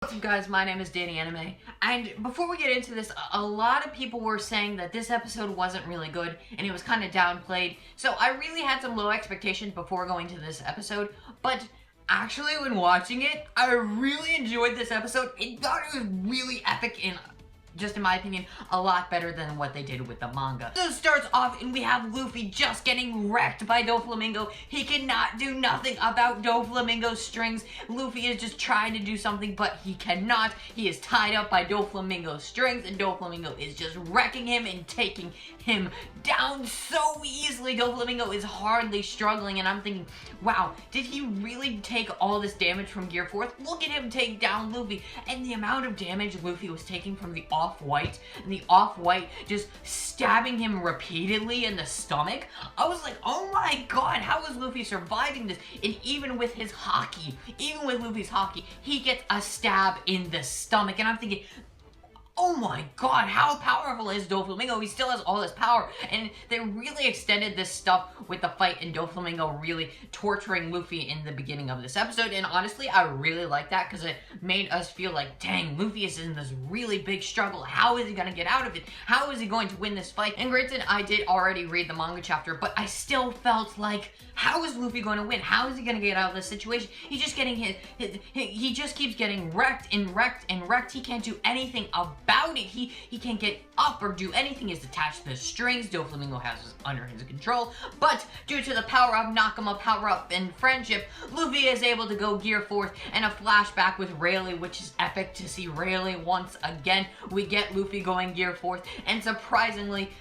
What's up, guys? My name is Danny Anime, and before we get into this, a lot of people were saying that this episode wasn't really good, and it was kind of downplayed, so I really had some low expectations before going to this episode, but actually, when watching it, I really enjoyed this episode. I thought it was really epic and, just in my opinion, a lot better than what they did with the manga. So it starts off and we have Luffy just getting wrecked by Doflamingo. He cannot do nothing about Doflamingo's strings. Luffy is just trying to do something, but he cannot. He is tied up by Doflamingo's strings, and Doflamingo is just wrecking him and taking him down so easily. Doflamingo is hardly struggling, and I'm thinking, wow, did he really take all this damage from Gear 4th? Look at him take down Luffy, and the amount of damage Luffy was taking from the Off-White, and the Off-White just stabbing him repeatedly in the stomach. I was like, oh my god, how is Luffy surviving this? And even with his haki, even with Luffy's haki, he gets a stab in the stomach, and I'm thinking, oh my god, how powerful is Doflamingo? He still has all this power, and they really extended this stuff with the fight and Doflamingo really torturing Luffy in the beginning of this episode, and honestly, I really like that because it made us feel like, dang, Luffy is in this really big struggle. How is he gonna get out of it? How is he going to win this fight? And granted, I did already read the manga chapter, but I still felt like, how is Luffy going to win? How is he going to get out of this situation? He's just getting he just keeps getting wrecked and wrecked and wrecked. He can't do anything about it. He can't get up or do anything. He's attached to the strings. Doflamingo has us under his control. But due to the power of Nakama, power up, and friendship, Luffy is able to go Gear 4th, and a flashback with Rayleigh, which is epic to see Rayleigh once again. We get Luffy going Gear 4th, and surprisingly,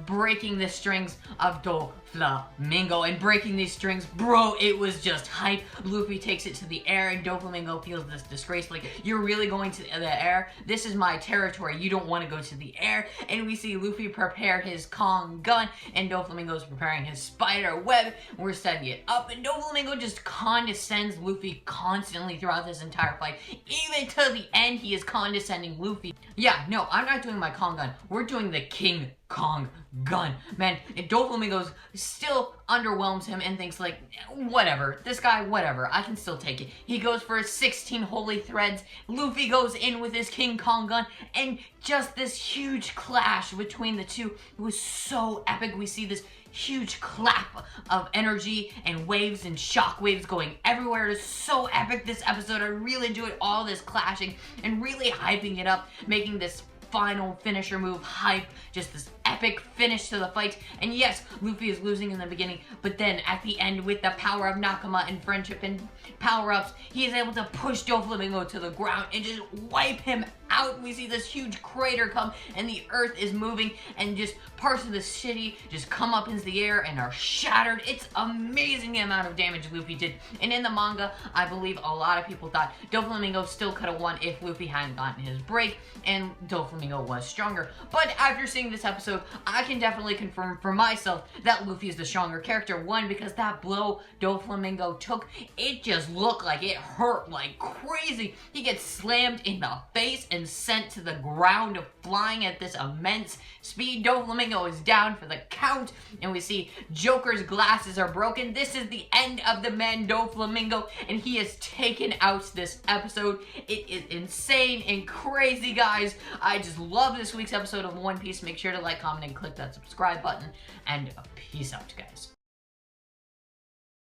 breaking the strings of Doflamingo, and breaking these strings, bro, it was just hype. Luffy takes it to the air, and Doflamingo feels this disgrace, like, you're really going to the air? This is my territory, you don't want to go to the air. And we see Luffy prepare his Kong gun, and Doflamingo's preparing his spider web. We're setting it up, and Doflamingo just condescends Luffy constantly throughout this entire fight. Even to the end, he is condescending Luffy. Yeah, no, I'm not doing my Kong gun. We're doing the King Kong gun. Man, and Doflamingo still underwhelms him and thinks like, whatever, this guy, whatever, I can still take it. He goes for his 16 holy threads. Luffy goes in with his King Kong gun, and just this huge clash between the two. It was so epic. We see this huge clap of energy and waves and shock waves going everywhere. It is so epic, this episode. I really enjoyed all this clashing and really hyping it up, making this final finisher move hype, just this epic finish to the fight. And yes, Luffy is losing in the beginning, but then at the end, with the power of Nakama and friendship and power-ups, he is able to push Doflamingo to the ground and just wipe him out. We see this huge crater come, and the earth is moving, and just parts of the city just come up into the air and are shattered. It's amazing the amount of damage Luffy did. And in the manga, I believe a lot of people thought Doflamingo still could have won if Luffy hadn't gotten his break, and Doflamingo was stronger. But after seeing this episode, I can definitely confirm for myself that Luffy is the stronger character. One, because that blow Doflamingo took, it just looked like it hurt like crazy. He gets slammed in the face and sent to the ground, flying at this immense speed. Doflamingo is down for the count, and we see Joker's glasses are broken. This is the end of the man Doflamingo, and he is taken out this episode. It is insane and crazy, guys. I just love this week's episode of One Piece. Make sure to like, comment, and click that subscribe button, and peace out, guys.